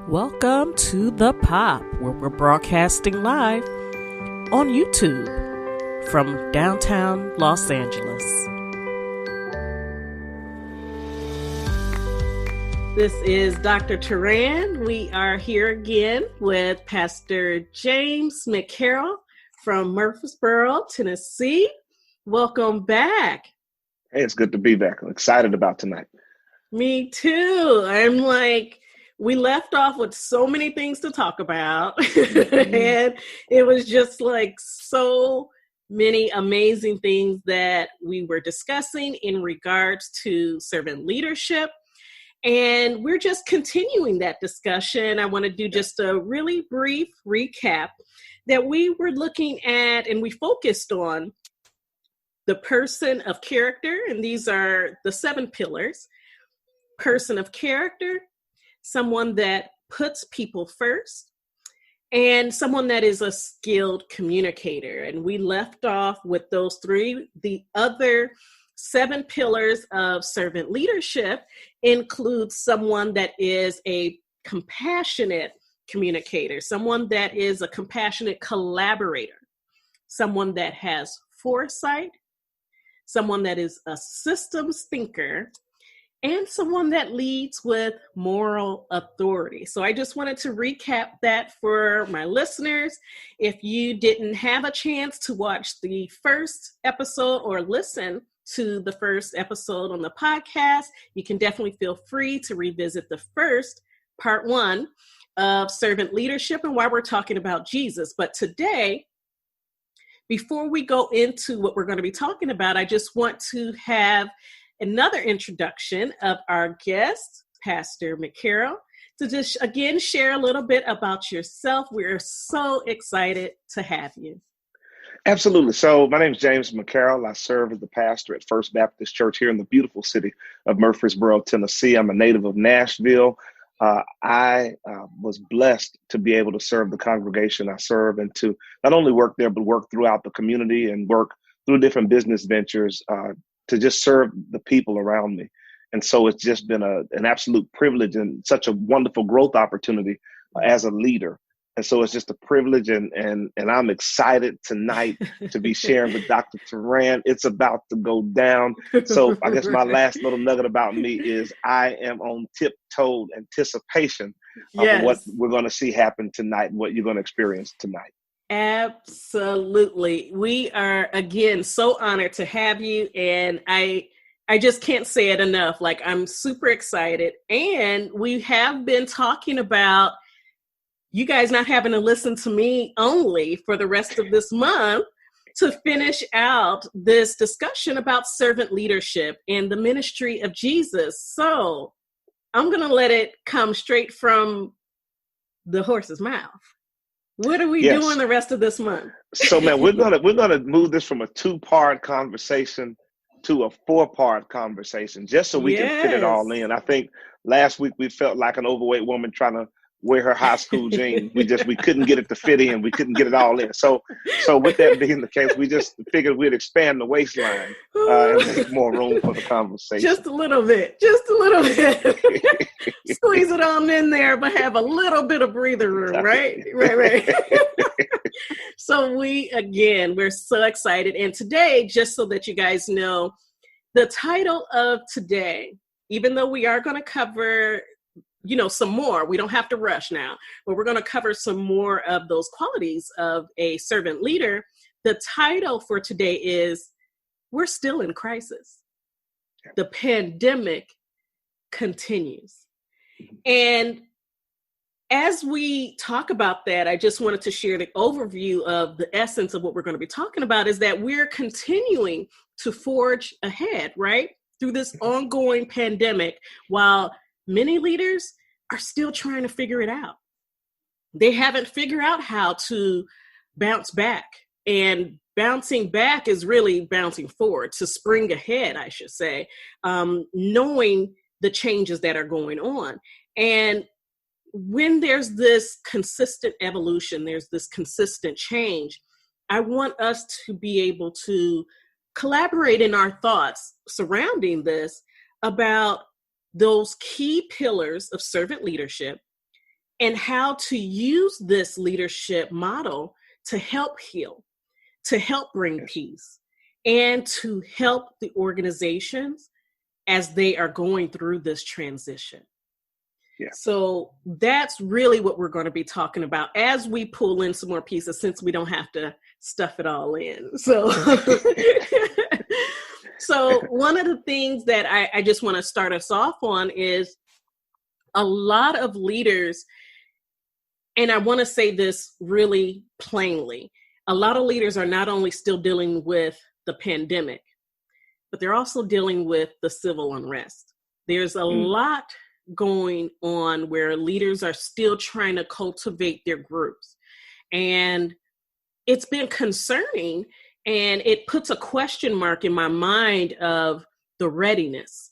Welcome to The Pop, where we're broadcasting live on YouTube from downtown Los Angeles. This is Dr. Turan. We are here again with Pastor James McCarroll from Murfreesboro, Tennessee. Welcome back. Hey, it's good to be back. I'm excited about tonight. Me too. We left off with so many things to talk about. And it was just like so many amazing things that we were discussing in regards to servant leadership. And we're just continuing that discussion. I want to do just a really brief recap that we were looking at, and we focused on the person of character. And these are the 7 pillars. Person of character, someone that puts people first, and someone that is a skilled communicator. And we left off with those 3. The other 7 pillars of servant leadership include someone that is a compassionate communicator, someone that is a compassionate collaborator, someone that has foresight, someone that is a systems thinker, and someone that leads with moral authority. So I just wanted to recap that for my listeners. If you didn't have a chance to watch the first episode or listen to the first episode on the podcast, you can definitely feel free to revisit the first part 1 of servant leadership and why we're talking about Jesus. But today, before we go into what we're going to be talking about, I just want to have another introduction of our guest, Pastor McCarroll, to just again share a little bit about yourself. We're so excited to have you. Absolutely. So my name is James McCarroll. I serve as the pastor at First Baptist Church here in the beautiful city of Murfreesboro, Tennessee. I'm a native of Nashville. I was blessed to be able to serve the congregation I serve and to not only work there, but work throughout the community and work through different business ventures to just serve the people around me. And so it's just been an absolute privilege and such a wonderful growth opportunity as a leader. And so it's just a privilege, and I'm excited tonight to be sharing with Dr. Turan. It's about to go down. So I guess my last little nugget about me is I am on tiptoed anticipation of what we're going to see happen tonight and what you're going to experience tonight. Absolutely. We are, again, so honored to have you. And I just can't say it enough. Like, I'm super excited. And we have been talking about you guys not having to listen to me only for the rest of this month to finish out this discussion about servant leadership and the ministry of Jesus. So I'm going to let it come straight from the horse's mouth. What are we doing the rest of this month? So, man, we're gonna move this from a 2-part conversation to a 4-part conversation, just so we can fit it all in. I think last week we felt like an overweight woman trying to wear her high school jeans. We couldn't get it to fit in. We couldn't get it all in. So with that being the case, we just figured we'd expand the waistline and make more room for the conversation. Just a little bit. Squeeze it on in there, but have a little bit of breather room, right? Right. So we're so excited. And today, just so that you guys know, the title of today, even though we are going to cover some more. We don't have to rush now, but we're going to cover some more of those qualities of a servant leader. The title for today is We're Still in Crisis. The pandemic continues. And as we talk about that, I just wanted to share the overview of the essence of what we're going to be talking about is that we're continuing to forge ahead, right? Through this ongoing pandemic, while many leaders are still trying to figure it out. They haven't figured out how to bounce back. And bouncing back is really bouncing forward, to spring ahead, I should say, knowing the changes that are going on. And when there's this consistent evolution, there's this consistent change, I want us to be able to collaborate in our thoughts surrounding this about those key pillars of servant leadership and how to use this leadership model to help heal, to help bring peace, and to help the organizations as they are going through this transition. Yeah. So that's really what we're going to be talking about as we pull in some more pieces, since we don't have to stuff it all in. So, so one of the things that I just want to start us off on is a lot of leaders, and I want to say this really plainly, a lot of leaders are not only still dealing with the pandemic, but they're also dealing with the civil unrest. There's a lot going on where leaders are still trying to cultivate their groups. And it's been concerning, and it puts a question mark in my mind of the readiness,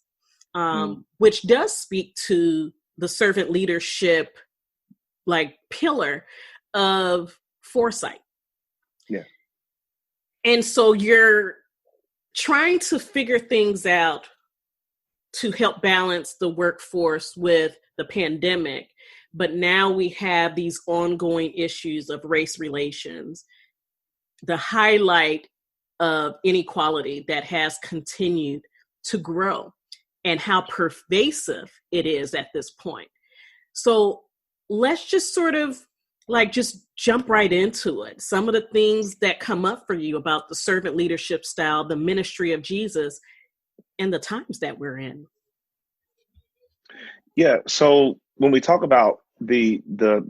which does speak to the servant leadership, like pillar of foresight. Yeah. And so you're trying to figure things out to help balance the workforce with the pandemic. But now we have these ongoing issues of race relations, the highlight of inequality that has continued to grow, and how pervasive it is at this point. So let's just sort of just jump right into it. Some of the things that come up for you about the servant leadership style, the ministry of Jesus, and the times that we're in. Yeah. So when we talk about the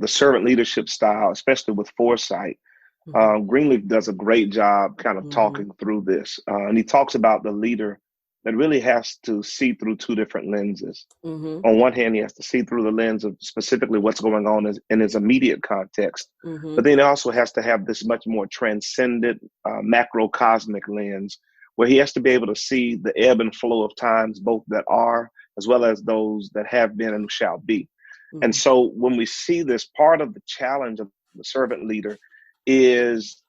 servant leadership style, especially with foresight, Greenleaf does a great job kind of talking through this. And he talks about the leader that really has to see through two different lenses. On one hand, he has to see through the lens of specifically what's going on in his immediate context. But then he also has to have this much more transcendent macrocosmic lens, where he has to be able to see the ebb and flow of times, both that are as well as those that have been and shall be. And so when we see this, part of the challenge of the servant leader is,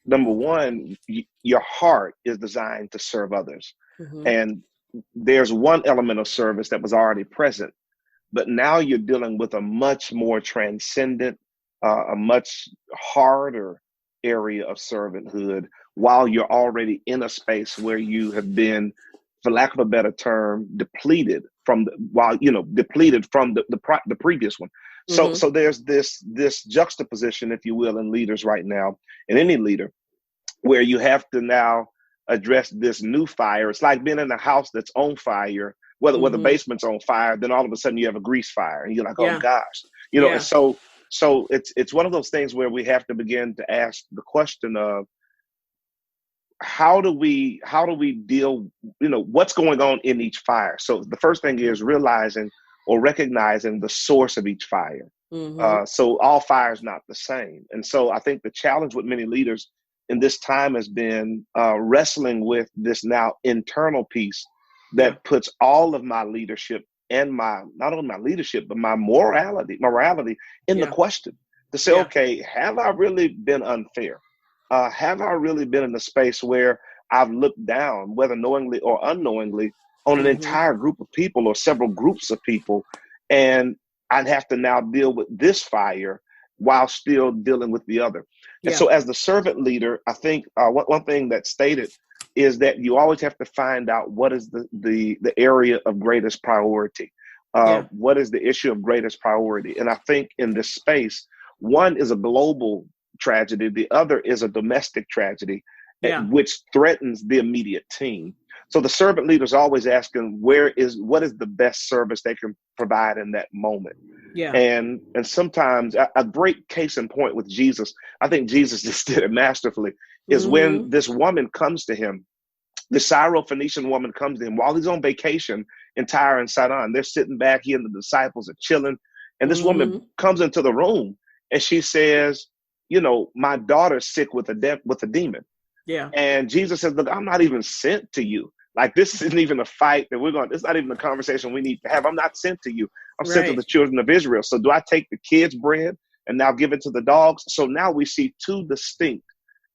number one, your heart is designed to serve others. And there's one element of service that was already present, but now you're dealing with a much more transcendent, a much harder area of servanthood, while you're already in a space where you have been, for lack of a better term, depleted from the previous one. So there's this juxtaposition, if you will, in leaders right now, in any leader, where you have to now address this new fire. It's like being in a house that's on fire, whether the basement's on fire, then all of a sudden you have a grease fire, and you're like, oh gosh, And so it's one of those things where we have to begin to ask the question of, how do we deal, what's going on in each fire? So the first thing is realizing or recognizing the source of each fire. So all fire is not the same. And so I think the challenge with many leaders in this time has been wrestling with this now internal piece that puts all of my leadership and not only my leadership, but my morality in the question, to say, okay, have I really been unfair? Have I really been in a space where I've looked down, whether knowingly or unknowingly, on an entire group of people or several groups of people, and I'd have to now deal with this fire while still dealing with the other. And so as the servant leader, I think one thing that's stated is that you always have to find out what is the area of greatest priority. What is the issue of greatest priority? And I think in this space, one is a global tragedy, the other is a domestic tragedy, which threatens the immediate team. So the servant leader is always asking, what is the best service they can provide in that moment? And sometimes a great case in point with Jesus, I think Jesus just did it masterfully, is when this woman comes to him, the Syrophoenician woman comes to him while he's on vacation in Tyre and Sidon. They're sitting back, he and the disciples are chilling, and this woman comes into the room and she says, my daughter's sick with a demon. And Jesus says, look, I'm not even sent to you. Like, this isn't even a fight that it's not even a conversation we need to have. I'm not sent to you. I'm sent to the children of Israel. So do I take the kids' bread and now give it to the dogs? So now we see two distinct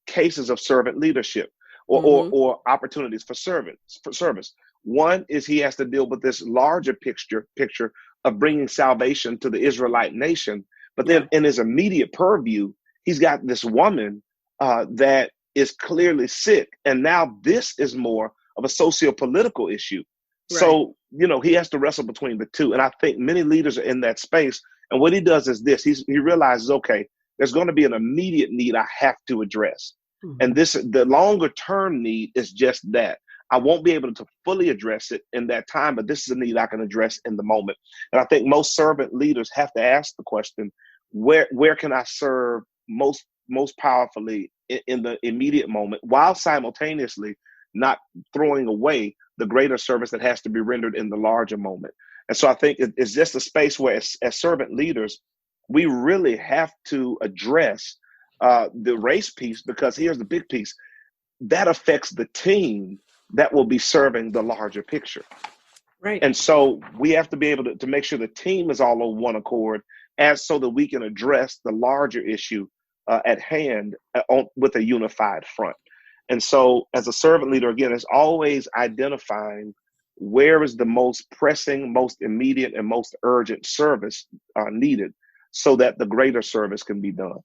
cases of servant leadership or opportunities for service. One is he has to deal with this larger picture of bringing salvation to the Israelite nation. But then in his immediate purview, he's got this woman that is clearly sick. And now this is more of a socio-political issue. Right. So, he has to wrestle between the two. And I think many leaders are in that space. And what he does is this, he realizes, okay, there's going to be an immediate need I have to address. Mm-hmm. And the longer term need is just that. I won't be able to fully address it in that time, but this is a need I can address in the moment. And I think most servant leaders have to ask the question, where can I serve most powerfully in the immediate moment, while simultaneously not throwing away the greater service that has to be rendered in the larger moment. And so I think it's just a space where as servant leaders, we really have to address the race piece, because here's the big piece that affects the team that will be serving the larger picture. Right. And so we have to be able to make sure the team is all on one accord, so that we can address the larger issue at hand with a unified front. And so as a servant leader, again, it's always identifying where is the most pressing, most immediate, and most urgent service needed, so that the greater service can be done.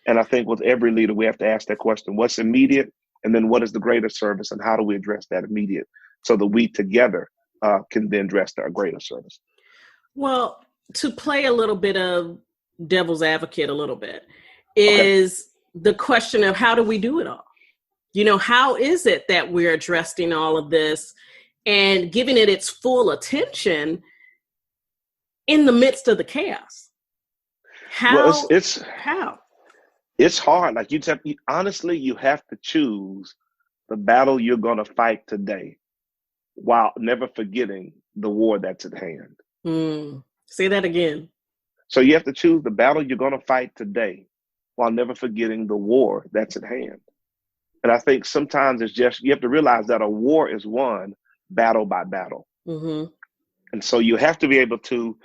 And I think with every leader, we have to ask that question: what's immediate? And then what is the greater service, and how do we address that immediate, so that we together can then address our greater service? Well, to play a little bit of devil's advocate a little bit is the question of, how do we do it all? How is it that we're addressing all of this and giving it its full attention in the midst of the chaos? How? Well, it's hard. Like honestly, you have to choose the battle you're going to fight today, while never forgetting the war that's at hand. Say that again. So you have to choose the battle you're going to fight today, while never forgetting the war that's at hand. And I think sometimes it's just, you have to realize that a war is won battle by battle. Mm-hmm. And so you have to be able to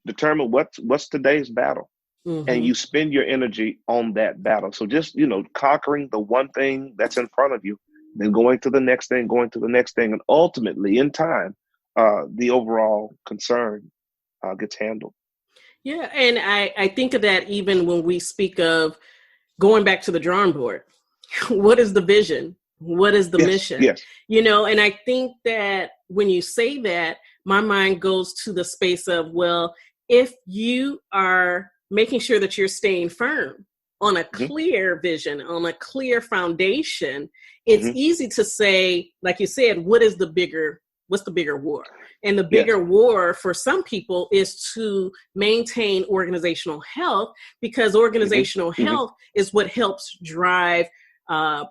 determine what's today's battle. Mm-hmm. And you spend your energy on that battle. So just, conquering the one thing that's in front of you, then going to the next thing, and ultimately in time, the overall concern gets handled. Yeah. And I think of that even when we speak of going back to the drawing board. What is the vision? What is the mission? Yes. And I think that when you say that, my mind goes to the space of, well, if you are making sure that you're staying firm on a clear vision, on a clear foundation, it's easy to say, like you said, what's the bigger war? And the bigger war for some people is to maintain organizational health, because organizational health is what helps drive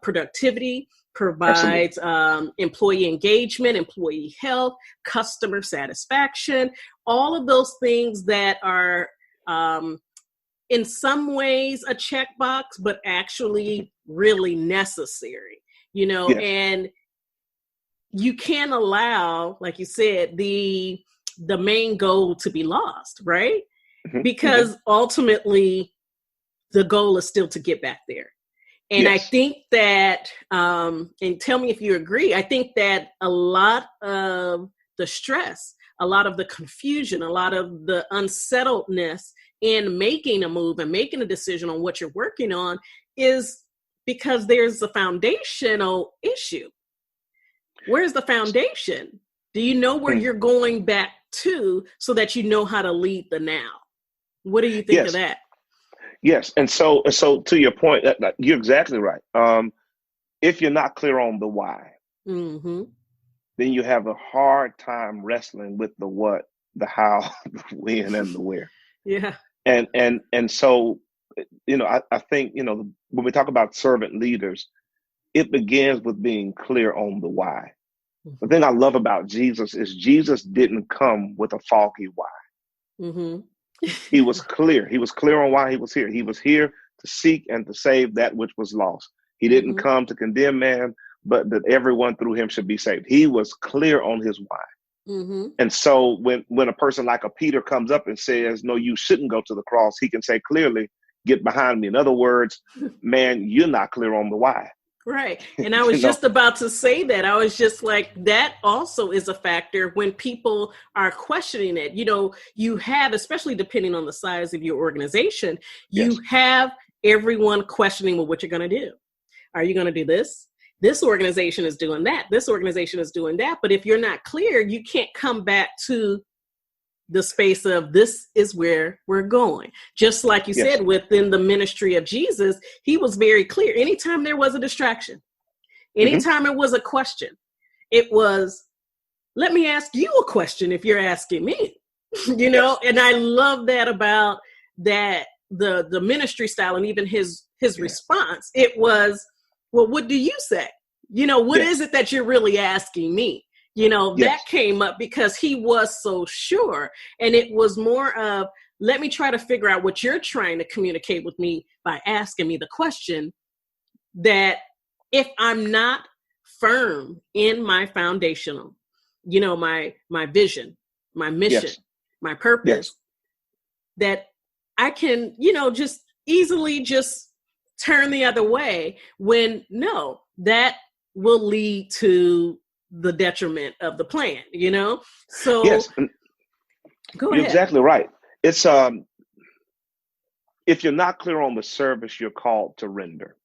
productivity, provides employee engagement, employee health, customer satisfaction, all of those things that are in some ways a checkbox, but actually really necessary, and you can't allow, like you said, the main goal to be lost, right? Because ultimately the goal is still to get back there. And I think that, and tell me if you agree, I think that a lot of the stress, a lot of the confusion, a lot of the unsettledness in making a move and making a decision on what you're working on is because there's a foundational issue. Where's the foundation? Do you know where you're going back to, so that you know how to lead the now? What do you think of that? Yes. And so to your point, you're exactly right. If you're not clear on the why, then you have a hard time wrestling with the what, the how, the when, and the where. Yeah. And so, I think, when we talk about servant leaders, it begins with being clear on the why. The thing I love about Jesus is Jesus didn't come with a foggy why. He was clear. He was clear on why he was here. He was here to seek and to save that which was lost. He didn't come to condemn man, but that everyone through him should be saved. He was clear on his why. And so when a person like a Peter comes up and says, no, you shouldn't go to the cross, he can say clearly, get behind me. In other words, man, you're not clear on the why. Right. And I was just about to say that. I was just like, that also is a factor when people are questioning it. You have, especially depending on the size of your organization, you Yes. have everyone questioning, well, what you're going to do. Are you going to do this? This organization is doing that. This organization is doing that. But if you're not clear, you can't come back to the space of this is where we're going. Just like you Yes. said, within the ministry of Jesus, he was very clear. Anytime there was a distraction, anytime it was a question, it was, let me ask you a question if you're asking me, Yes. And I love that about that, the ministry style and even his response. It was, well, what do you say? What is it that you're really asking me? That came up because he was so sure. And it was more of, let me try to figure out what you're trying to communicate with me by asking me the question, that if I'm not firm in my foundational, my vision, my mission, my purpose, that I can, just easily just turn the other way, when no, that will lead to the detriment of the plan, So Yes. Go You're ahead. exactly right. It's if you're not clear on the service you're called to render,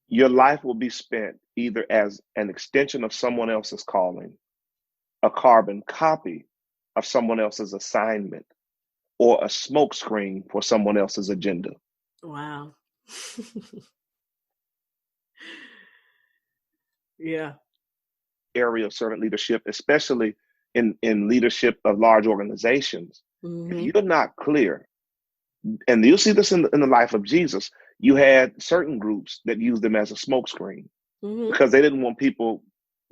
your life will be spent either as an extension of someone else's calling, a carbon copy of someone else's assignment, or a smokescreen for someone else's agenda. Wow. Yeah. Area of servant leadership, especially in leadership of large organizations, if you're not clear, and you'll see this in the life of Jesus, you had certain groups that used them as a smokescreen because they didn't want people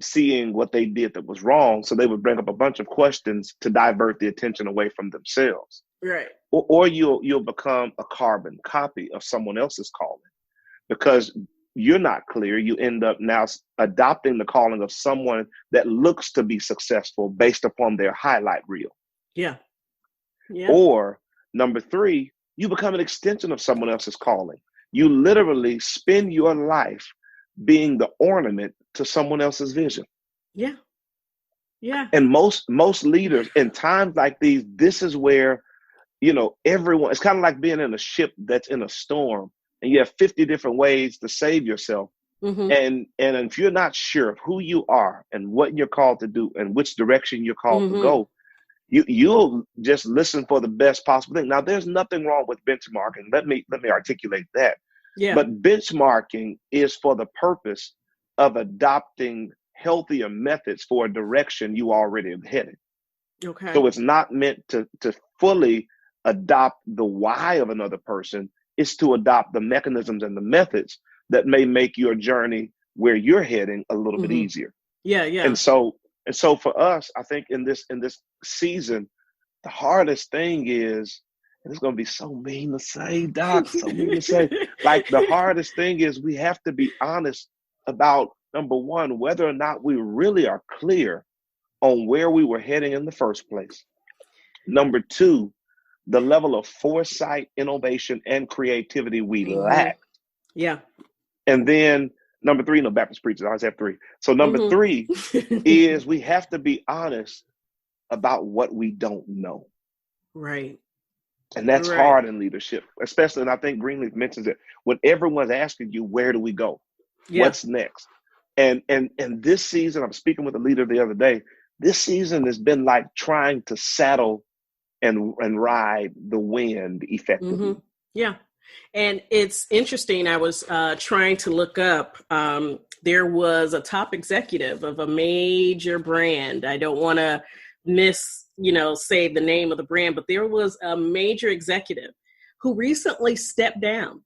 seeing what they did that was wrong. So they would bring up a bunch of questions to divert the attention away from themselves. Right. Or you'll become a carbon copy of someone else's calling because you're not clear. You end up now adopting the calling of someone that looks to be successful based upon their highlight reel. Yeah. Or number 3, you become an extension of someone else's calling. You literally spend your life being the ornament to someone else's vision. Yeah. And most leaders in times like these, this is where, everyone, it's kind of like being in a ship that's in a storm and you have 50 different ways to save yourself. And if you're not sure of who you are and what you're called to do and which direction you're called to go, you'll just listen for the best possible thing. Now, there's nothing wrong with benchmarking. Let me articulate that. Yeah. But benchmarking is for the purpose of adopting healthier methods for a direction you already are headed. Okay. So it's not meant to fully adopt the why of another person. It's to adopt the mechanisms and the methods that may make your journey where you're heading a little bit easier. Yeah. And so for us, I think in this season, the hardest thing is, and it's going to be so mean to say, Doc, so mean to say, like the hardest thing is we have to be honest about, number one, whether or not we really are clear on where we were heading in the first place. Number 2, the level of foresight, innovation, and creativity we lacked. Yeah. And then number 3, no, Baptist preachers always have 3. So number 3 is we have to be honest about what we don't know. Right. And that's hard in leadership, especially, and I think Greenleaf mentions it, when everyone's asking you, where do we go? Yeah. What's next? And this season, I was speaking with a leader the other day, this season has been like trying to saddle and ride the wind effectively. Yeah. And it's interesting. I was trying to look up, there was a top executive of a major brand. I don't want to say the name of the brand, but there was a major executive who recently stepped down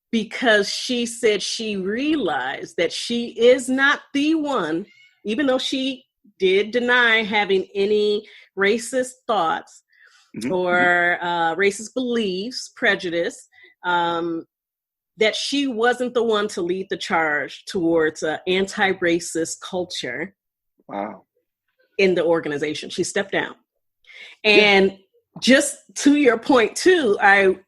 because she said she realized that she is not the one, even though she did deny having any racist thoughts or racist beliefs, prejudice, that she wasn't the one to lead the charge towards an anti-racist culture. Wow. In the organization. She stepped down. And just to your point too, I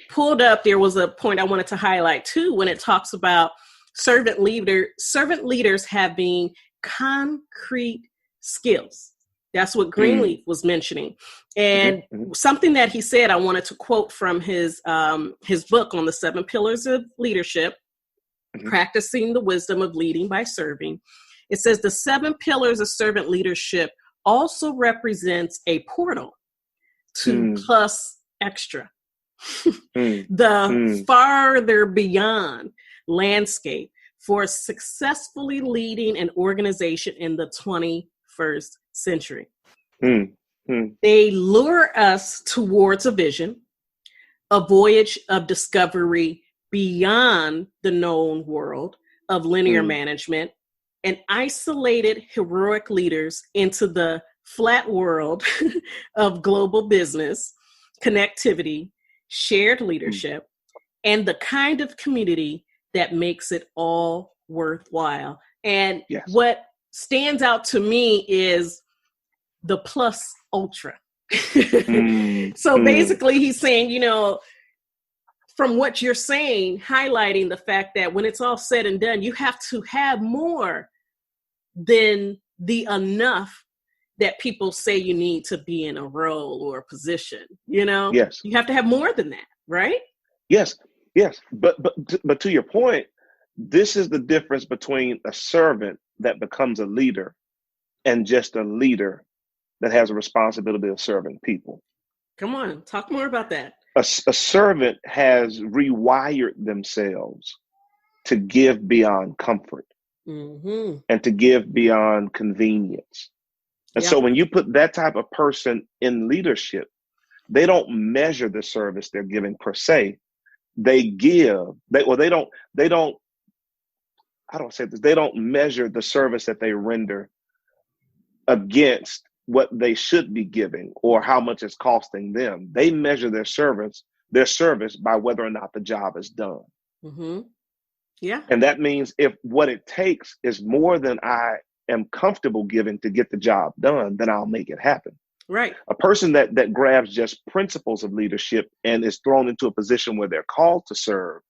pulled up, there was a point I wanted to highlight too, when it talks about servant leaders having concrete skills. That's what Greenleaf was mentioning. And something that he said, I wanted to quote from his book on the 7 pillars of leadership, practicing the wisdom of leading by serving. It says the 7 pillars of servant leadership also represents a portal to plus extra, the farther beyond landscape for successfully leading an organization in the 21st century. They lure us towards a vision, a voyage of discovery beyond the known world of linear management, and isolated heroic leaders into the flat world of global business, connectivity, shared leadership, and the kind of community that makes it all worthwhile. And what stands out to me is the plus ultra. So basically he's saying, you know, from what you're saying, highlighting the fact that when it's all said and done, you have to have more than the enough that people say you need to be in a role or a position, you know? Yes. You have to have more than that, right? Yes. But to your point, this is the difference between a servant that becomes a leader and just a leader that has a responsibility of serving people. Come on, talk more about that. A servant has rewired themselves to give beyond comfort and to give beyond convenience. And so when you put that type of person in leadership, they don't measure the service they're giving per se. They give, they don't measure the service that they render against what they should be giving or how much it's costing them. They measure their service by whether or not the job is done. Yeah. And that means if what it takes is more than I am comfortable giving to get the job done, then I'll make it happen. Right. A person that grabs just principles of leadership and is thrown into a position where they're called to serve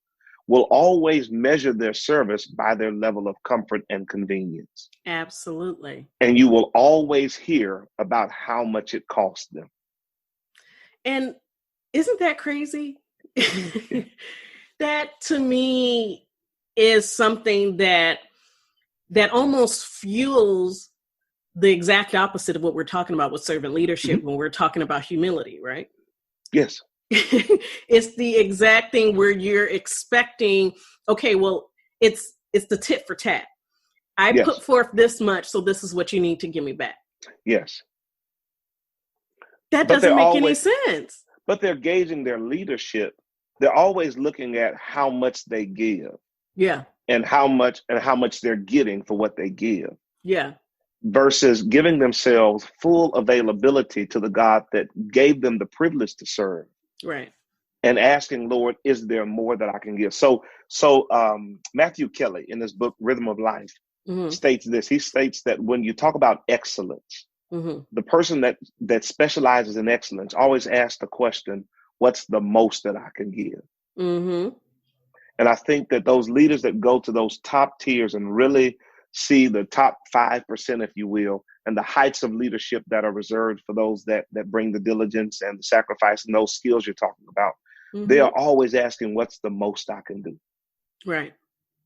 will always measure their service by their level of comfort and convenience. Absolutely. And you will always hear about how much it costs them. And isn't that crazy? That to me is something that almost fuels the exact opposite of what we're talking about with servant leadership when we're talking about humility, right? Yes. It's the exact thing where you're expecting, okay, well, it's the tit for tat. I put forth this much, so this is what you need to give me back. Yes. That doesn't make any sense. But they're gauging their leadership. They're always looking at how much they give. Yeah. And how much they're getting for what they give. Yeah. Versus giving themselves full availability to the God that gave them the privilege to serve. Right. And asking, Lord, is there more that I can give? So Matthew Kelly in his book, Rhythm of Life, states this. He states that when you talk about excellence, the person that specializes in excellence always asks the question, what's the most that I can give? And I think that those leaders that go to those top tiers and really see the top 5%, if you will, and the heights of leadership that are reserved for those that bring the diligence and the sacrifice and those skills you're talking about, they are always asking, what's the most I can do? Right.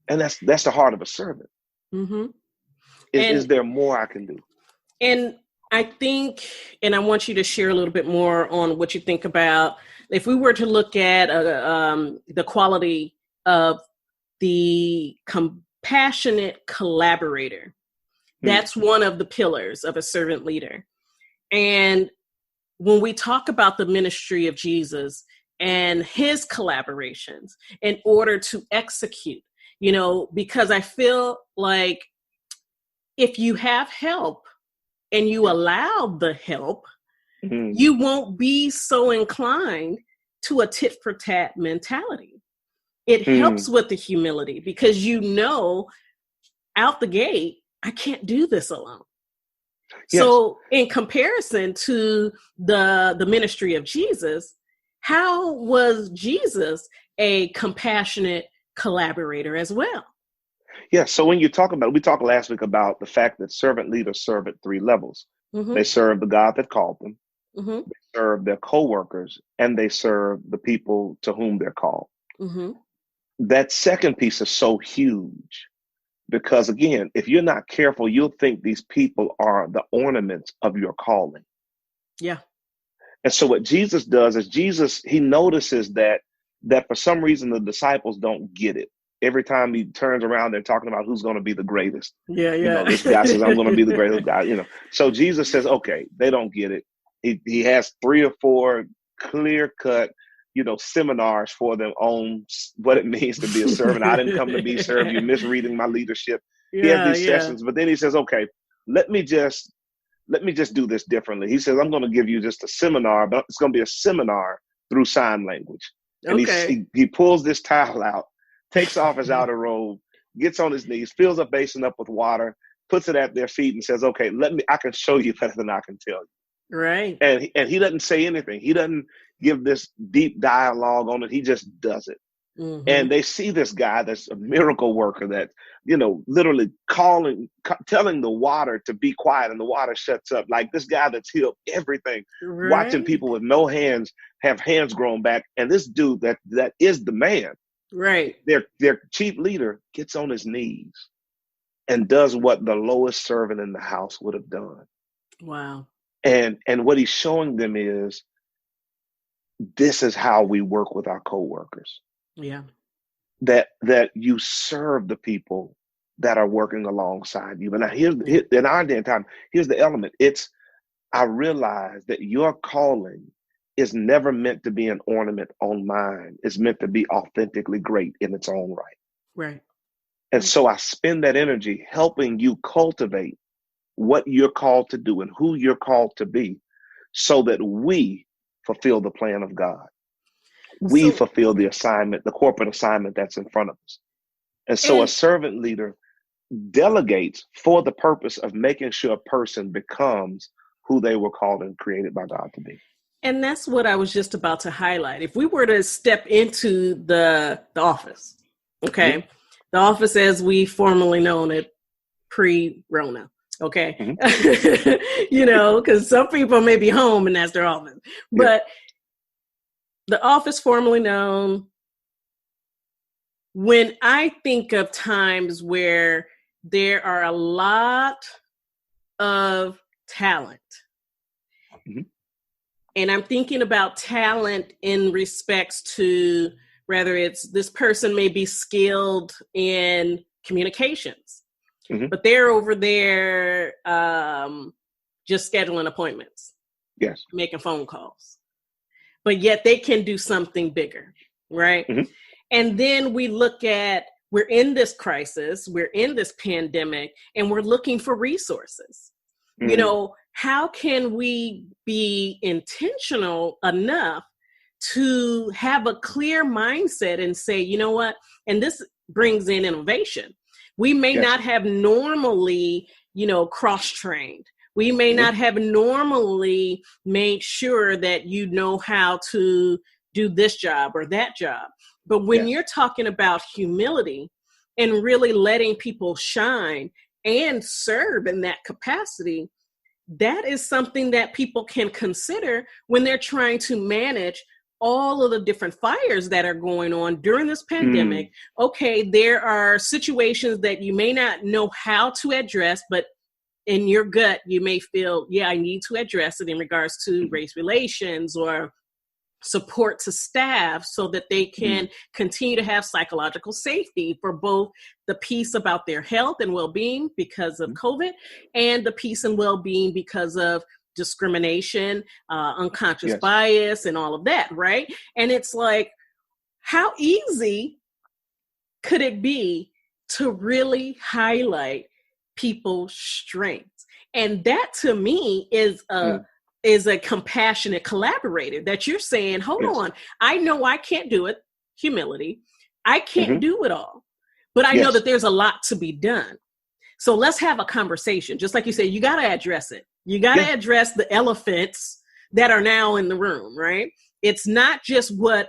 And that's the heart of a servant. Is there more I can do? And I think, and I want you to share a little bit more on what you think about, if we were to look at the quality of the compassionate collaborator, that's one of the pillars of a servant leader. And when we talk about the ministry of Jesus and his collaborations in order to execute, you know, because I feel like if you have help and you allow the help, you won't be so inclined to a tit for tat mentality. It helps with the humility because you know out the gate, I can't do this alone. Yes. So in comparison to the ministry of Jesus, how was Jesus a compassionate collaborator as well? Yeah. So when you talk about, we talked last week about the fact that servant leaders serve at three levels. Mm-hmm. They serve the God that called them, Mm-hmm. they serve their coworkers, and they serve the people to whom they're called. Mm-hmm. That second piece is so huge because, again, if you're not careful, you'll think these people are the ornaments of your calling. Yeah. And so what Jesus does is he notices that for some reason the disciples don't get it. Every time he turns around, they're talking about who's going to be the greatest. Yeah. This guy says, I'm going to be the greatest guy, So Jesus says, okay, they don't get it. He has 3 or 4 clear cut, seminars for them on what it means to be a servant. I didn't come to be served. You're misreading my leadership. He has these sessions, but then he says, okay, let me just do this differently. He says, I'm going to give you just a seminar, but it's going to be a seminar through sign language. And he pulls this towel out, takes off his outer robe, gets on his knees, fills a basin up with water, puts it at their feet and says, okay, I can show you better than I can tell you. Right. And he doesn't say anything. He doesn't give this deep dialogue on it. He just does it. Mm-hmm. And they see this guy that's a miracle worker that, literally telling the water to be quiet and the water shuts up. Like this guy that's healed everything, right. Watching people with no hands have hands grown back. And this dude that is the man, right? Their chief leader gets on his knees and does what the lowest servant in the house would have done. Wow. And what he's showing them is this is how we work with our coworkers. Yeah. That you serve the people that are working alongside you. But now in our day and time, here's the element. I realize that your calling is never meant to be an ornament on mine. It's meant to be authentically great in its own right. Right. And so I spend that energy helping you cultivate what you're called to do and who you're called to be so that we fulfill the plan of God. We fulfill the assignment, the corporate assignment that's in front of us. And so a servant leader delegates for the purpose of making sure a person becomes who they were called and created by God to be. And that's what I was just about to highlight. If we were to step into the office, okay, mm-hmm. The office as we formerly known it pre-Rona, okay, mm-hmm. Because some people may be home and that's their office, but the office formerly known, when I think of times where there are a lot of talent, mm-hmm. and I'm thinking about talent in respects to whether it's this person may be skilled in communications, mm-hmm. but they're over there just scheduling appointments, yes, making phone calls. But yet they can do something bigger, right? Mm-hmm. And then we look at, we're in this crisis, we're in this pandemic, and we're looking for resources. Mm-hmm. How can we be intentional enough to have a clear mindset and say, you know what? And this brings in innovation. We may not have normally, cross-trained. We may not have normally made sure that you know how to do this job or that job. But when you're talking about humility and really letting people shine and serve in that capacity, that is something that people can consider when they're trying to manage all of the different fires that are going on during this pandemic. Okay, there are situations that you may not know how to address, but in your gut, you may feel, I need to address it in regards to race relations or support to staff so that they can continue to have psychological safety for both the piece about their health and well-being because of COVID and the piece and well-being because of discrimination, unconscious bias, and all of that, right? And it's like, how easy could it be to really highlight people's strengths? And that to me is a compassionate collaborator that you're saying, hold on, I know I can't do it. Humility. I can't do it all, but I know that there's a lot to be done. So let's have a conversation. Just like you said, you got to address it. You got to address the elephants that are now in the room, right? It's not just what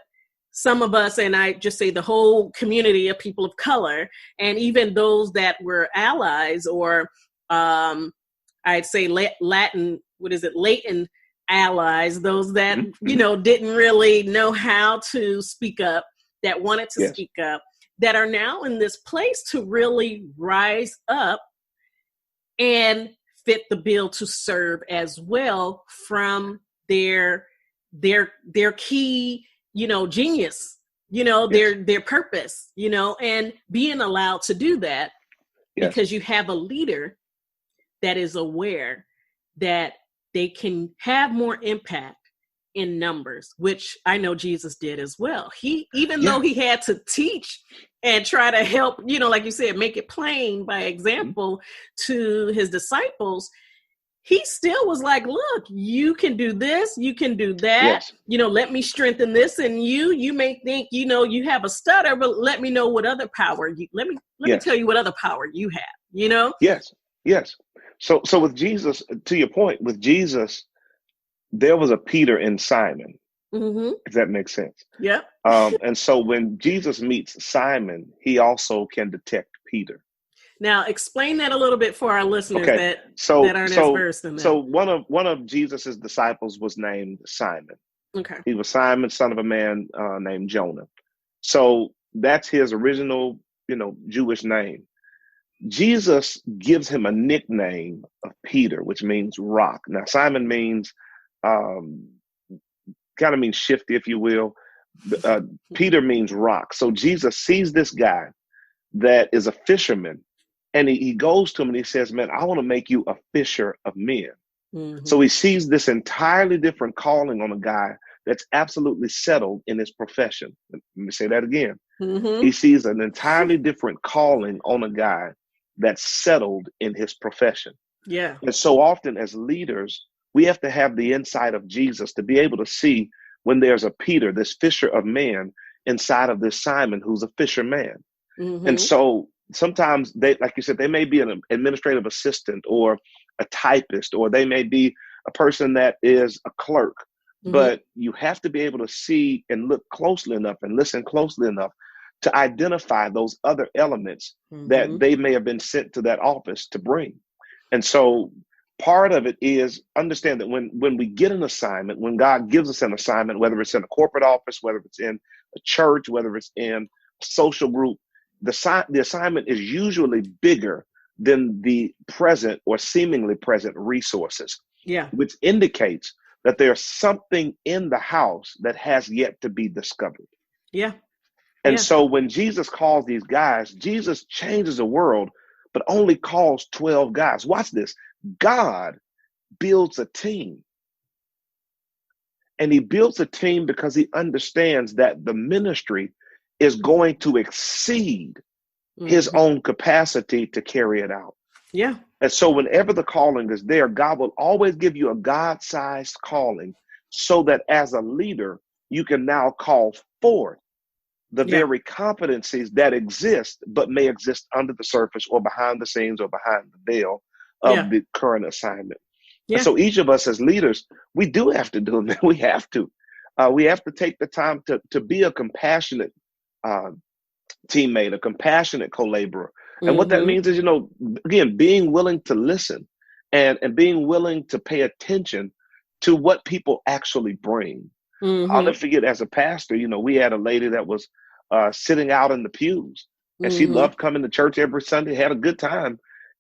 some of us, and I just say the whole community of people of color, and even those that were allies or I'd say Latin, Latin allies, those that, didn't really know how to speak up, that wanted to speak up, that are now in this place to really rise up and fit the bill to serve as well from their key, genius, their purpose, and being allowed to do that because you have a leader that is aware that they can have more impact in numbers, which I know Jesus did as well. Even though he had to teach and try to help, like you said, make it plain by example to his disciples, he still was like, look, you can do this, you can do that, let me strengthen this in you. You may think, you have a stutter, but let me know what other power let me tell you what other power you have, Yes. So with Jesus, to your point, with Jesus, there was a Peter in Simon, if that makes sense. Yeah. And so when Jesus meets Simon, he also can detect Peter. Now, explain that a little bit for our listeners that aren't as versed in that. So one of Jesus's disciples was named Simon. Okay. He was Simon, son of a man named Jonah. So that's his original, Jewish name. Jesus gives him a nickname of Peter, which means rock. Now, Simon means kind of means shifty, if you will. Peter means rock. So Jesus sees this guy that is a fisherman, and he goes to him and he says, man, I want to make you a fisher of men. So he sees this entirely different calling on a guy that's absolutely settled in his profession. Let me say that again. He sees an entirely different calling on a guy that's settled in his profession. Yeah. And so often as leaders, we have to have the insight of Jesus to be able to see when there's a Peter, this fisher of men, inside of this Simon, who's a fisherman. And so sometimes they, like you said, they may be an administrative assistant or a typist, or they may be a person that is a clerk, but you have to be able to see and look closely enough and listen closely enough to identify those other elements that they may have been sent to that office to bring. And so part of it is understand that when we get an assignment, when God gives us an assignment, whether it's in a corporate office, whether it's in a church, whether it's in a social group, the assignment is usually bigger than the present or seemingly present resources. Yeah. Which indicates that there's something in the house that has yet to be discovered. Yeah. And so when Jesus calls these guys, Jesus changes the world, but only calls 12 guys. Watch this. God builds a team. And he builds a team because he understands that the ministry is going to exceed his own capacity to carry it out. Yeah. And so whenever the calling is there, God will always give you a God-sized calling so that as a leader, you can now call forth the very competencies that exist, but may exist under the surface or behind the scenes or behind the veil of the current assignment. And so each of us as leaders, we do have to do it. We have to take the time to be a compassionate teammate, a compassionate co-laborer. And what that means is, again, being willing to listen and being willing to pay attention to what people actually bring. I'll never forget, as a pastor, we had a lady that was sitting out in the pews, and she loved coming to church every Sunday, had a good time.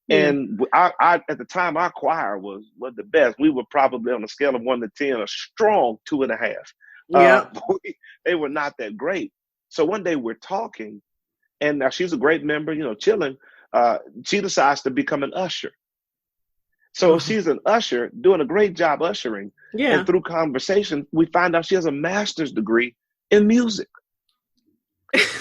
And I at the time, our choir was the best. We were probably on a scale of 1 to 10, a strong 2.5. They were not that great. So one day we're talking, and now she's a great member, chilling. She decides to become an usher. So she's an usher, doing a great job ushering. Yeah. And through conversation, we find out she has a master's degree in music.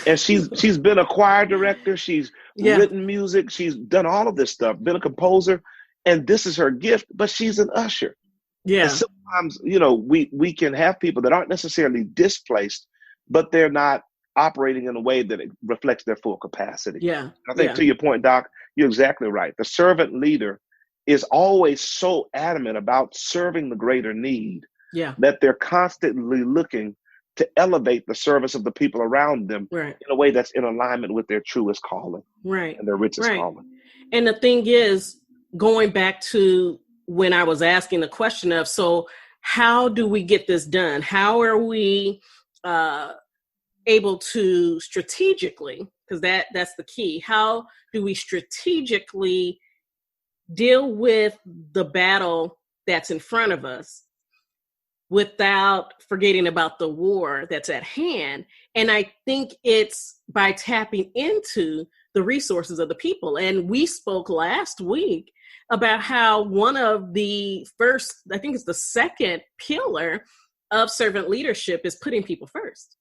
And she's been a choir director. She's written music. She's done all of this stuff, been a composer. And this is her gift, but she's an usher. Yeah. And sometimes, we can have people that aren't necessarily displaced, but they're not operating in a way that it reflects their full capacity. Yeah. I think to your point, Doc, you're exactly right. The servant leader is always so adamant about serving the greater need that they're constantly looking to elevate the service of the people around them right, in a way that's in alignment with their truest calling right, and their richest right. calling. And the thing is, going back to when I was asking the question of, so how do we get this done? How are we able to strategically, because that's the key, how do we strategically deal with the battle that's in front of us without forgetting about the war that's at hand? And I think it's by tapping into the resources of the people. And we spoke last week about how one of the first, I think it's the second pillar of servant leadership is putting people first,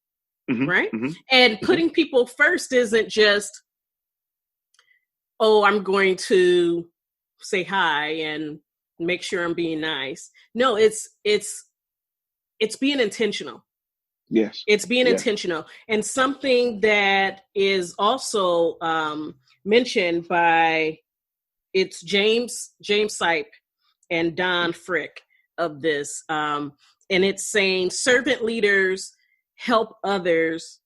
Mm-hmm, right? mm-hmm, And putting people first isn't just, oh, I'm going to say hi and make sure I'm being nice. No, it's being intentional. Yes. It's being Yes. intentional. And something that is also mentioned by, it's James Sipe and Don Frick of this. And it's saying servant leaders help others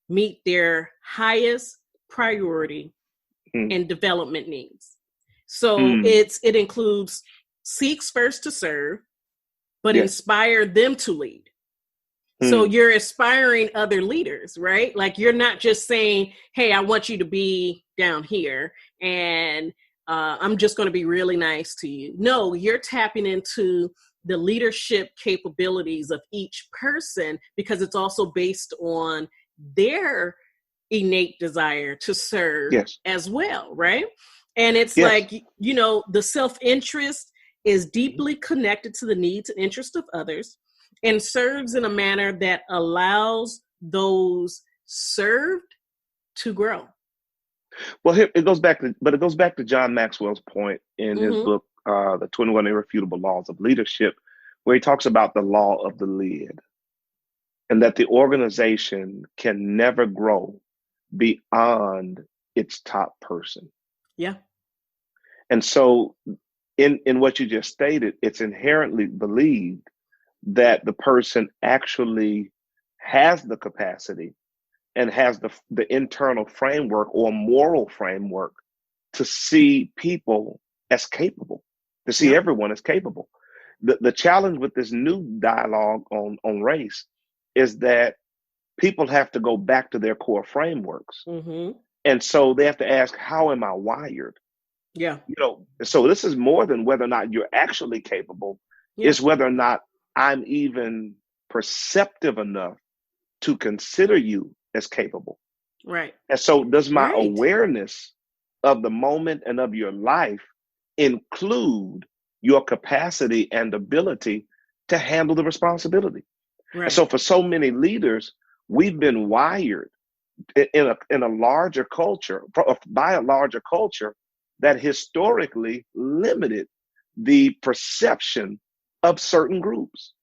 meet their highest priority and development needs. So it includes seeks first to serve, but Yes. inspire them to lead. So you're inspiring other leaders, right? Like you're not just saying, hey, I want you to be down here and I'm just going to be really nice to you. No, you're tapping into the leadership capabilities of each person because it's also based on their innate desire to serve as well, right? And it's like, you know, the self-interest is deeply connected to the needs and interests of others and serves in a manner that allows those served to grow. Well, it goes back to John Maxwell's point in his book, The 21 Irrefutable Laws of Leadership, where he talks about the law of the lid and that the organization can never grow beyond its top person. Yeah. And so in what you just stated, it's inherently believed that the person actually has the capacity and has the internal framework or moral framework to see people as capable, to see everyone as capable. The challenge with this new dialogue on race is that people have to go back to their core frameworks. And so they have to ask, how am I wired? Yeah. You know, so this is more than whether or not you're actually capable. It's whether or not I'm even perceptive enough to consider you as capable. Right. And so does my awareness of the moment and of your life include your capacity and ability to handle the responsibility? Right. And so for so many leaders, we've been wired in a larger culture, by a larger culture that historically limited the perception of certain groups.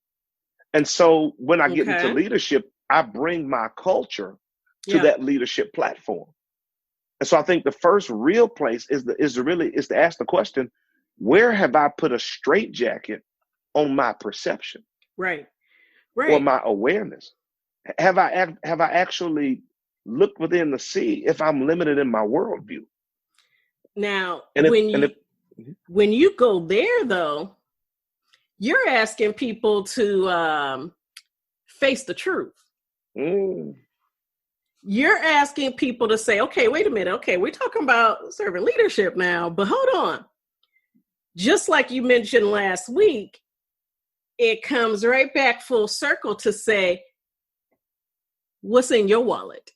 And so when I get into leadership, I bring my culture to that leadership platform. And so I think the first real place is to ask the question, where have I put a straitjacket on my perception? Right. Or my awareness? Have I actually looked within the sea if I'm limited in my worldview? Now, when you go there, though, you're asking people to face the truth. You're asking people to say, okay, wait a minute. Okay, we're talking about servant leadership now, but hold on. Just like you mentioned last week, it comes right back full circle to say, what's in your wallet?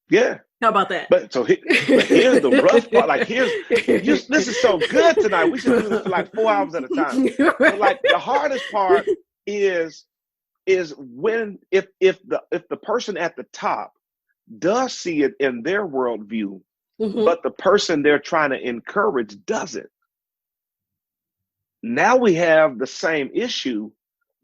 Yeah. How about that? But here's the rough part. Like this is so good tonight. We should do this for like 4 hours at a time. But like the hardest part is when if the person at the top does see it in their worldview, but the person they're trying to encourage doesn't. Now we have the same issue,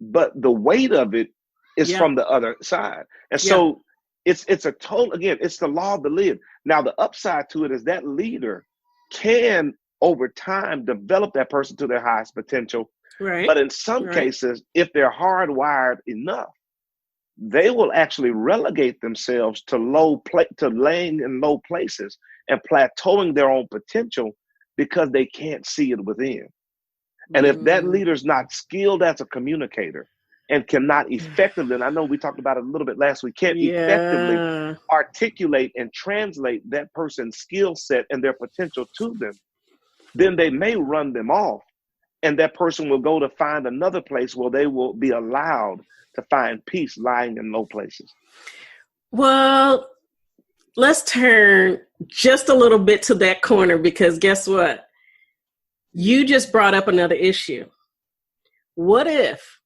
but the weight of it is from the other side. And so it's a total, again, it's the law of the lid. Now the upside to it is that leader can over time develop that person to their highest potential. Right. But in some cases, if they're hardwired enough, they will actually relegate themselves to to laying in low places and plateauing their own potential because they can't see it within. And if that leader's not skilled as a communicator and cannot effectively, and I know we talked about it a little bit last week, can't effectively articulate and translate that person's skill set and their potential to them, then they may run them off. And that person will go to find another place where they will be allowed to find peace lying in low places. Well, let's turn just a little bit to that corner, because guess what? You just brought up another issue. What if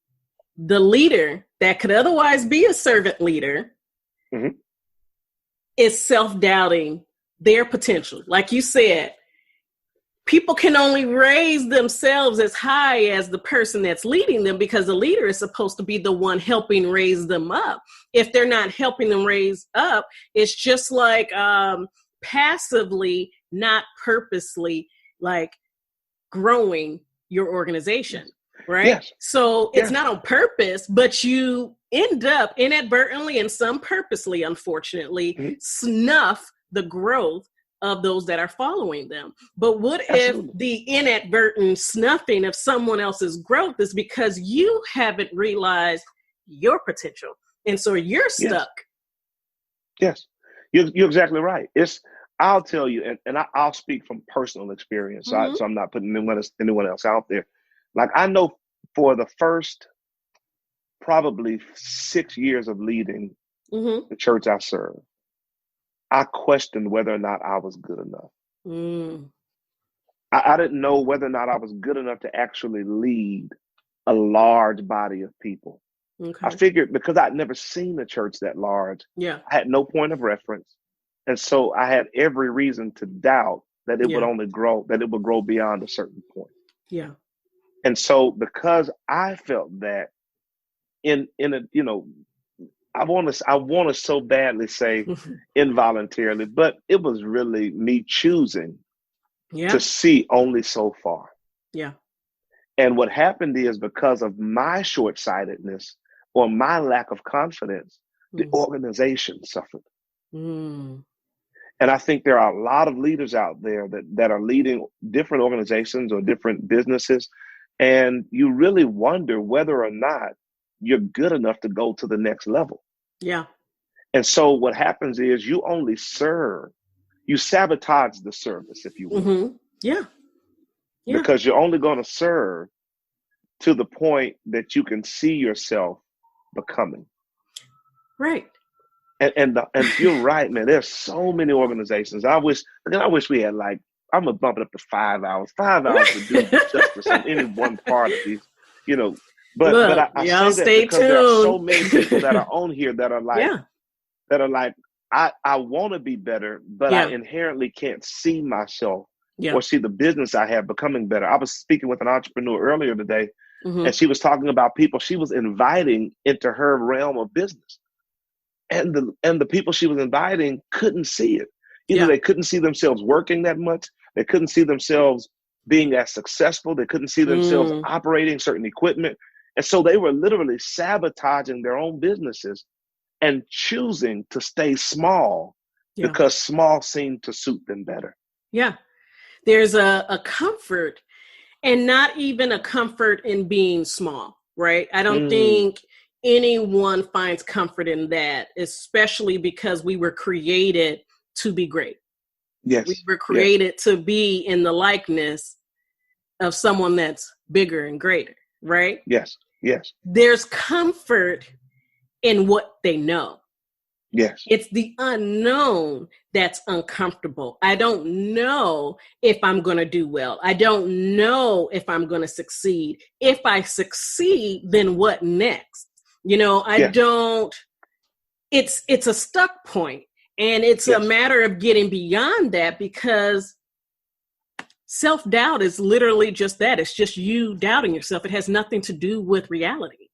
the leader that could otherwise be a servant leader is self-doubting their potential? Like you said, people can only raise themselves as high as the person that's leading them, because the leader is supposed to be the one helping raise them up. If they're not helping them raise up, it's just like passively, not purposely, like growing your organization, right? Yes. So it's not on purpose, but you end up inadvertently and some purposely, unfortunately, snuff the growth of those that are following them. But what if the inadvertent snuffing of someone else's growth is because you haven't realized your potential, and so you're stuck? Yes, you're exactly right. I'll tell you, and I'll speak from personal experience, so I'm not putting anyone else out there. Like, I know for the first probably 6 years of leading the church I serve, I questioned whether or not I was good enough. I didn't know whether or not I was good enough to actually lead a large body of people. I figured, because I'd never seen a church that large, I had no point of reference. And so I had every reason to doubt that it would only grow, that it would grow beyond a certain point. Yeah. And so, because I felt that in a, I want to so badly say involuntarily, but it was really me choosing to see only so far. Yeah. And what happened is, because of my short-sightedness or my lack of confidence, the organization suffered. And I think there are a lot of leaders out there that are leading different organizations or different businesses, and you really wonder whether or not you're good enough to go to the next level. Yeah. And so what happens is you only serve, you sabotage the service, if you will. Yeah. Because you're only going to serve to the point that you can see yourself becoming. Right. And you're right, man. There's so many organizations. I wish we had, like, I'm gonna bump it up to 5 hours. 5 hours to do justice on any one part of these, But look, I y'all say that stay because tuned. there are so many people that are on here that are like, I want to be better, but I inherently can't see myself or see the business I have becoming better. I was speaking with an entrepreneur earlier today, and she was talking about people she was inviting into her realm of business. And the people she was inviting couldn't see it. Either they couldn't see themselves working that much, they couldn't see themselves being as successful, they couldn't see themselves operating certain equipment. And so they were literally sabotaging their own businesses and choosing to stay small because small seemed to suit them better. Yeah. There's a comfort, and not even a comfort in being small, right? I don't think anyone finds comfort in that, especially because we were created to be great. Yes. We were created to be in the likeness of someone that's bigger and greater, right? Yes. Yes. There's comfort in what they know. Yes. It's the unknown that's uncomfortable. I don't know if I'm going to do well. I don't know if I'm going to succeed. If I succeed, then what next? I don't, it's a stuck point. And it's a matter of getting beyond that, because self-doubt is literally just that. It's just you doubting yourself. It has nothing to do with reality.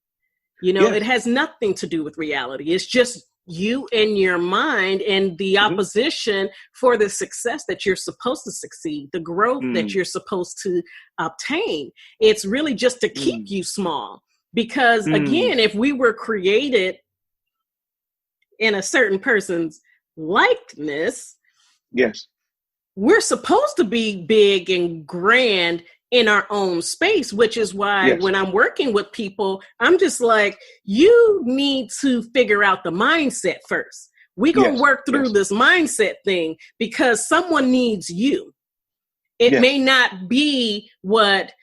It has nothing to do with reality. It's just you and your mind and the opposition for the success that you're supposed to succeed, the growth that you're supposed to obtain. It's really just to keep you small. Because again, if we were created in a certain person's likeness, Yes. we're supposed to be big and grand in our own space, which is why Yes. when I'm working with people, I'm just like, you need to figure out the mindset first. We're going to Yes. work through Yes. this mindset thing because someone needs you. It Yes. may not be what,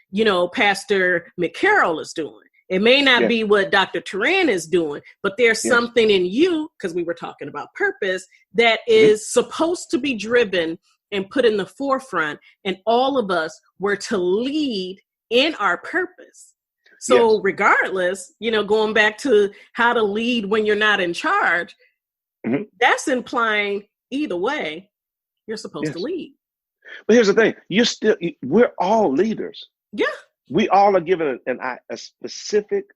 Pastor McCarroll is doing. It may not Yes. be what Dr. Turan is doing, but there's Yes. something in you, because we were talking about purpose, that is supposed to be driven and put in the forefront. And all of us were to lead in our purpose. So Yes. regardless, going back to how to lead when you're not in charge, that's implying either way, you're supposed to lead. But here's the thing. We're all leaders. Yeah. We all are given a specific,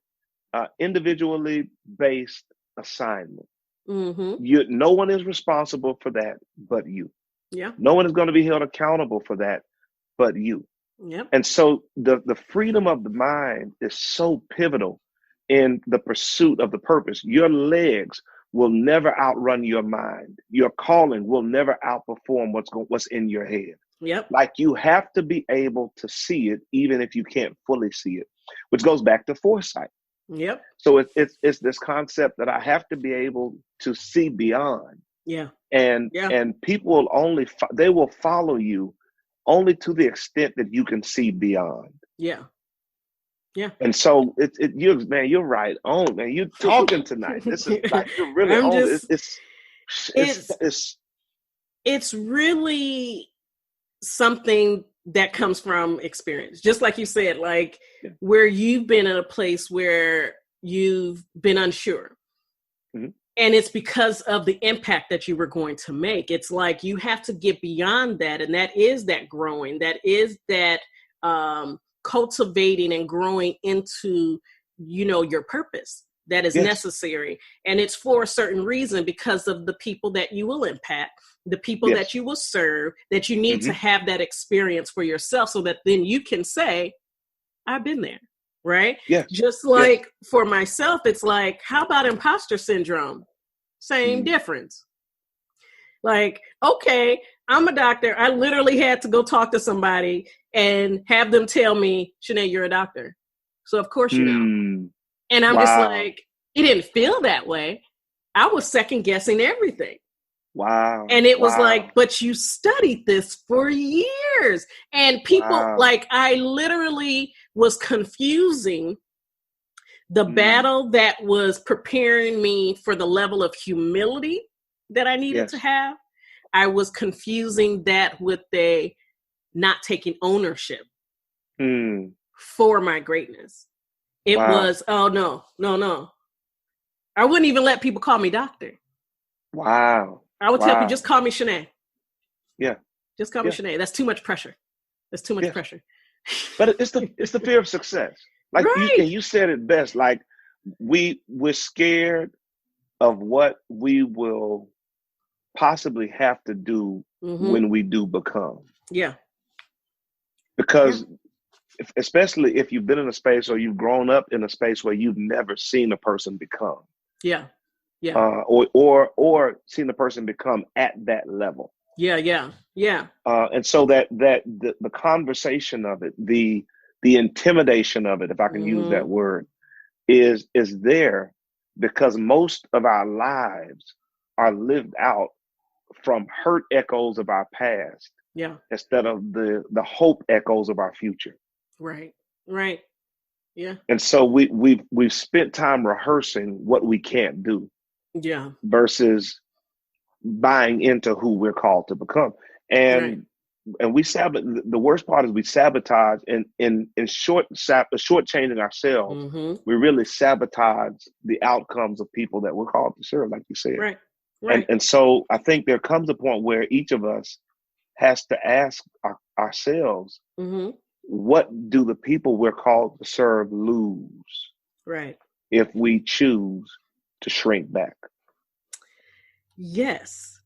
individually based assignment. No one is responsible for that but you. Yeah. No one is going to be held accountable for that but you. Yep. And so the freedom of the mind is so pivotal in the pursuit of the purpose. Your legs will never outrun your mind. Your calling will never outperform what's in your head. Yep. Like, you have to be able to see it, even if you can't fully see it, which goes back to foresight. Yep. So it's this concept that I have to be able to see beyond. Yeah. And people will they will follow you only to the extent that you can see beyond. Yeah. Yeah. And so you're right on, man. You're talking tonight. This is like, you're really on. It's really something that comes from experience. Just like you said, where you've been in a place where you've been unsure. And it's because of the impact that you were going to make. It's like you have to get beyond that. And that is that growing. That is that cultivating and growing into, your purpose that is necessary. And it's for a certain reason, because of the people that you will impact, the people that you will serve, that you need to have that experience for yourself so that then you can say, I've been there. Right? Yes. Just like for myself, it's like, how about imposter syndrome? Same difference. Like, okay, I'm a doctor. I literally had to go talk to somebody and have them tell me, Shanae, you're a doctor. So of course you know. And I'm just like, it didn't feel that way. I was second guessing everything. Wow. And it was like, but you studied this for years. And people, I literally was confusing the battle that was preparing me for the level of humility that I needed to have. I was confusing that with not taking ownership for my greatness. It was, oh, no. I wouldn't even let people call me doctor. Wow. I would tell people, just call me Shanae. Yeah. Just call me Shanae. That's too much pressure. That's too much pressure. But it's the fear of success. Like, you said it best. Like, we're scared of what we will possibly have to do when we do become. Yeah. Because especially if you've been in a space or you've grown up in a space where you've never seen a person become. Yeah. Yeah. Or seen a person become at that level. Yeah. And so that the conversation of it, the intimidation of it, if I can use that word, is there because most of our lives are lived out from hurt echoes of our past. Yeah. Instead of the hope echoes of our future. Right. Yeah. And so we've spent time rehearsing what we can't do. Yeah. Versus buying into who we're called to become. And the worst part is we sabotage in shortchanging ourselves. We really sabotage the outcomes of people that we're called to serve, like you said. Right. And so I think there comes a point where each of us has to ask ourselves, what do the people we're called to serve lose? Right. If we choose to shrink back. Yes,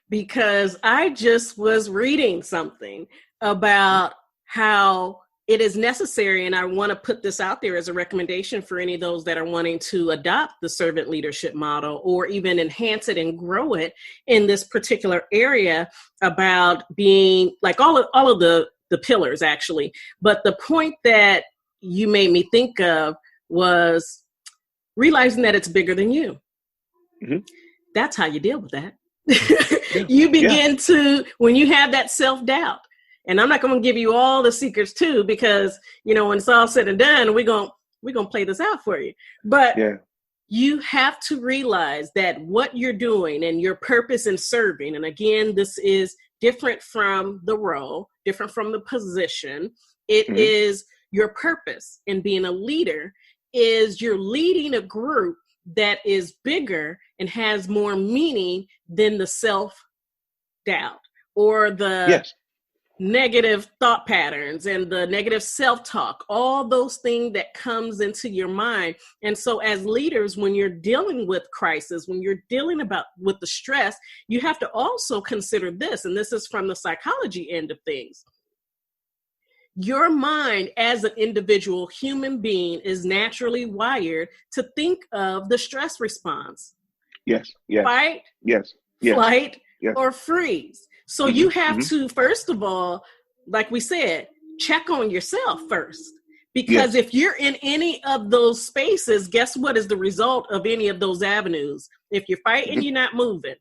because I just was reading something about how it is necessary, and I want to put this out there as a recommendation for any of those that are wanting to adopt the servant leadership model or even enhance it and grow it in this particular area about being like all of the pillars actually. But the point that you made me think of was realizing that it's bigger than you. Mm-hmm. That's how you deal with that. You begin to, when you have that self-doubt, and I'm not going to give you all the secrets too, because, you know, when it's all said and done, we're going to play this out for you. But you have to realize that what you're doing and your purpose in serving, and again, this is different from the role, different from the position. It is your purpose in being a leader is you're leading a group that is bigger and has more meaning than the self-doubt or the negative thought patterns and the negative self-talk, all those things that comes into your mind. And so as leaders, when you're dealing with crisis, when you're dealing with the stress, you have to also consider this, and this is from the psychology end of things. Your mind as an individual human being is naturally wired to think of the stress response. Yes. Fight, flight, or freeze. So you have to, first of all, like we said, check on yourself first. Because if you're in any of those spaces, guess what is the result of any of those avenues? If you're fighting, you're not moving.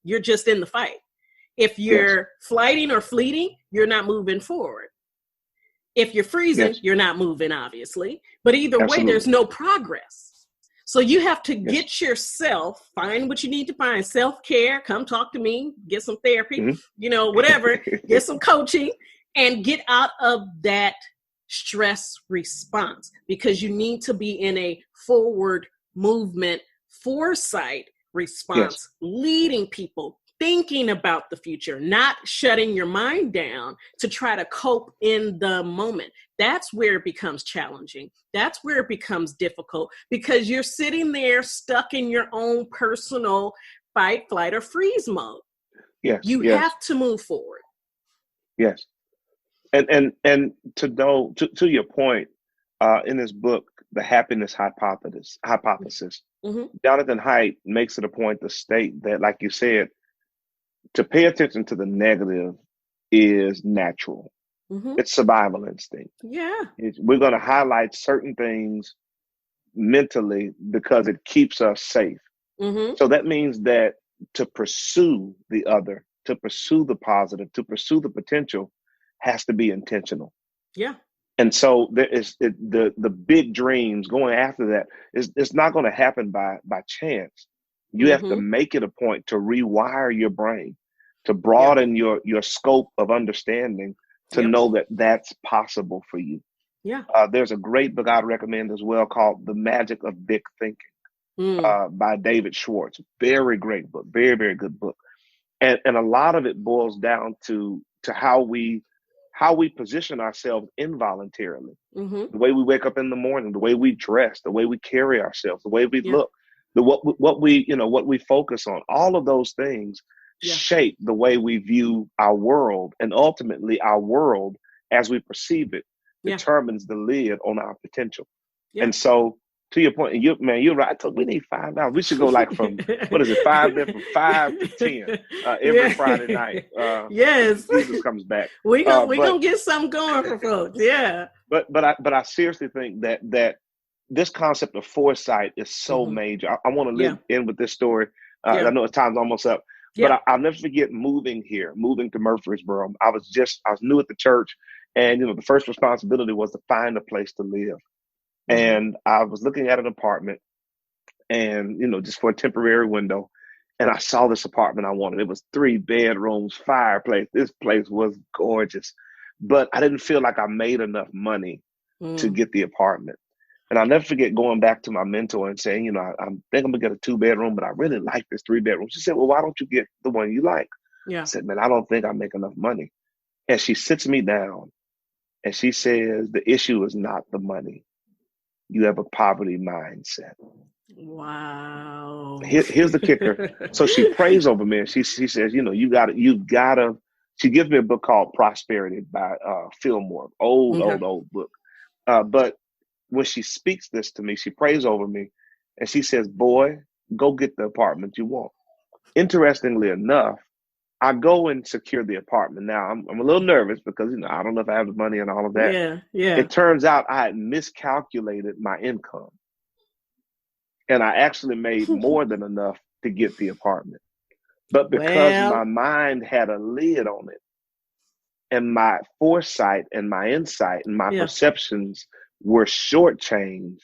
You're just in the fight. If you're flighting or fleeting, you're not moving forward. If you're freezing, you're not moving, obviously. But either way, there's no progress. So you have to get yourself, find what you need to find, self-care, come talk to me, get some therapy, you know, whatever, get some coaching, and get out of that stress response, because you need to be in a forward movement, foresight response, leading people, thinking about the future, not shutting your mind down to try to cope in the moment. That's where it becomes challenging. That's where it becomes difficult, because you're sitting there stuck in your own personal fight, flight, or freeze mode. You have to move forward. Yes. And to know, to your point, in this book, The Happiness Hypothesis, Jonathan Haidt makes it a point to state that, like you said, to pay attention to the negative is natural. It's survival instinct. We're going to highlight certain things mentally because it keeps us safe. So that means that to pursue the other, to pursue the positive, to pursue the potential has to be intentional. And so there is the big dreams going after that it's not going to happen by chance. You have to make it a point to rewire your brain, to broaden your scope of understanding, to know that that's possible for you. There's a great book I'd recommend as well called The Magic of Big Thinking by David Schwartz. Very great book, very, very good book. And a lot of it boils down to how we position ourselves involuntarily. The way we wake up in the morning, the way we dress, the way we carry ourselves, the way we look, what we focus on, all of those things shape the way we view our world, and ultimately our world as we perceive it determines the lid on our potential. And so, to your point, and you're right. We need $5. We should go like from what is it, $5 to 5 to 10 every Friday night. Jesus comes back. We gonna get something going for folks. But I seriously think that this concept of foresight is so major. I want to end with this story. I know time's almost up. But I'll never forget moving to Murfreesboro. I was new at the church, and the first responsibility was to find a place to live. And I was looking at an apartment, and just for a temporary window, and I saw this apartment I wanted. It was 3 bedrooms, fireplace. This place was gorgeous, but I didn't feel like I made enough money to get the apartment. And I'll never forget going back to my mentor and saying, I think I'm gonna get a 2-bedroom, but I really like this 3-bedroom. She said, well, why don't you get the one you like? I said, man, I don't think I make enough money. And she sits me down and she says, the issue is not the money. You have a poverty mindset. Wow. Here's the kicker. So she prays over me and she says, you gotta She gives me a book called Prosperity by Fillmore, old book. But when she speaks this to me, she prays over me and she says, boy, go get the apartment you want. Interestingly enough, I go and secure the apartment. Now I'm a little nervous because, I don't know if I have the money and all of that. Yeah. It turns out I had miscalculated my income. And I actually made more than enough to get the apartment. But because my mind had a lid on it, and my foresight and my insight and my perceptions were shortchanged,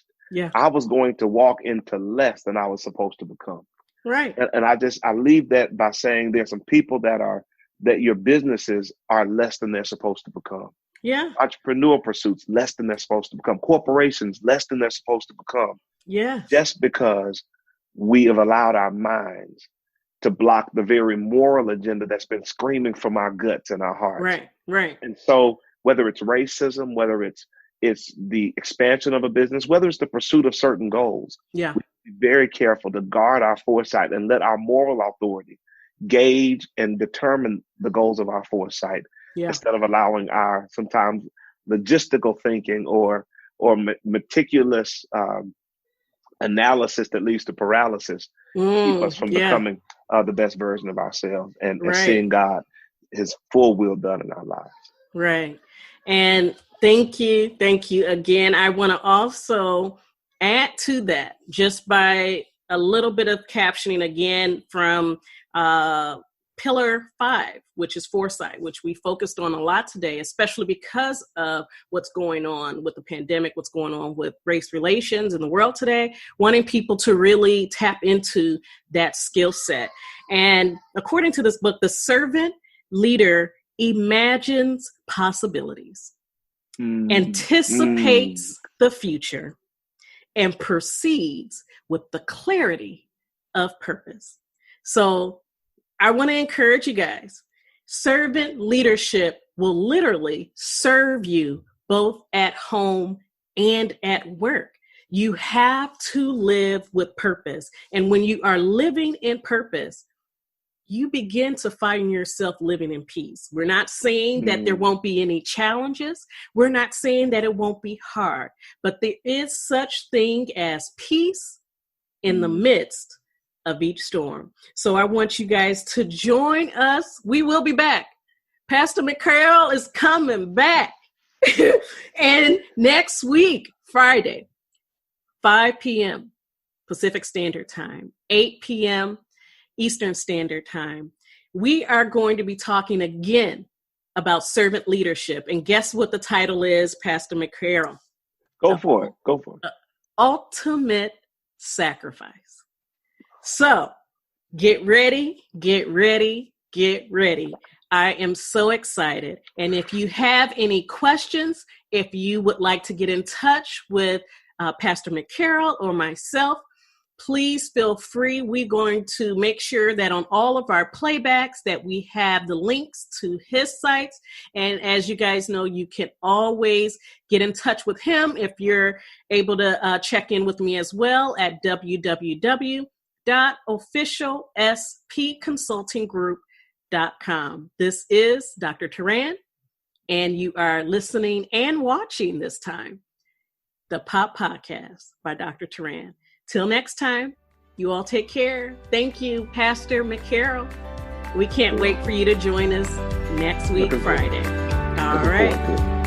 I was going to walk into less than I was supposed to become. Right. And I leave that by saying there's some people that your businesses are less than they're supposed to become. Yeah. Entrepreneurial pursuits, less than they're supposed to become. Corporations, less than they're supposed to become. Yeah. Just because we have allowed our minds to block the very moral agenda that's been screaming from our guts and our hearts. Right. And so whether it's racism, whether it's the expansion of a business, whether it's the pursuit of certain goals, we have to be very careful to guard our foresight and let our moral authority gauge and determine the goals of our foresight instead of allowing our sometimes logistical thinking or meticulous analysis that leads to paralysis keep us from becoming the best version of ourselves and seeing God, his full will done in our lives. Right. And thank you again. I want to also add to that just by a little bit of captioning again from Pillar 5, which is foresight, which we focused on a lot today, especially because of what's going on with the pandemic, what's going on with race relations in the world today, wanting people to really tap into that skill set. And according to this book, the servant leader imagines possibilities, anticipates the future, and proceeds with the clarity of purpose. So I want to encourage you guys. Servant leadership will literally serve you both at home and at work. You have to live with purpose. And when you are living in purpose, you begin to find yourself living in peace. We're not saying that there won't be any challenges. We're not saying that it won't be hard, but there is such thing as peace in the midst of each storm. So I want you guys to join us. We will be back. Pastor McCarroll is coming back. And next week, Friday, 5 p.m. Pacific Standard Time, 8 p.m. Eastern Standard Time, we are going to be talking again about servant leadership. And guess what the title is, Pastor McCarroll? Go for it. Ultimate Sacrifice. So get ready. I am so excited. And if you have any questions, if you would like to get in touch with Pastor McCarroll or myself, please feel free. We're going to make sure that on all of our playbacks that we have the links to his sites. And as you guys know, you can always get in touch with him if you're able to check in with me as well at www.officialspconsultinggroup.com. This is Dr. Turan, and you are listening and watching this time the Pop Podcast by Dr. Turan. Till next time, you all take care. Thank you, Pastor McCarroll. We can't wait for you to join us next week, Friday. All right.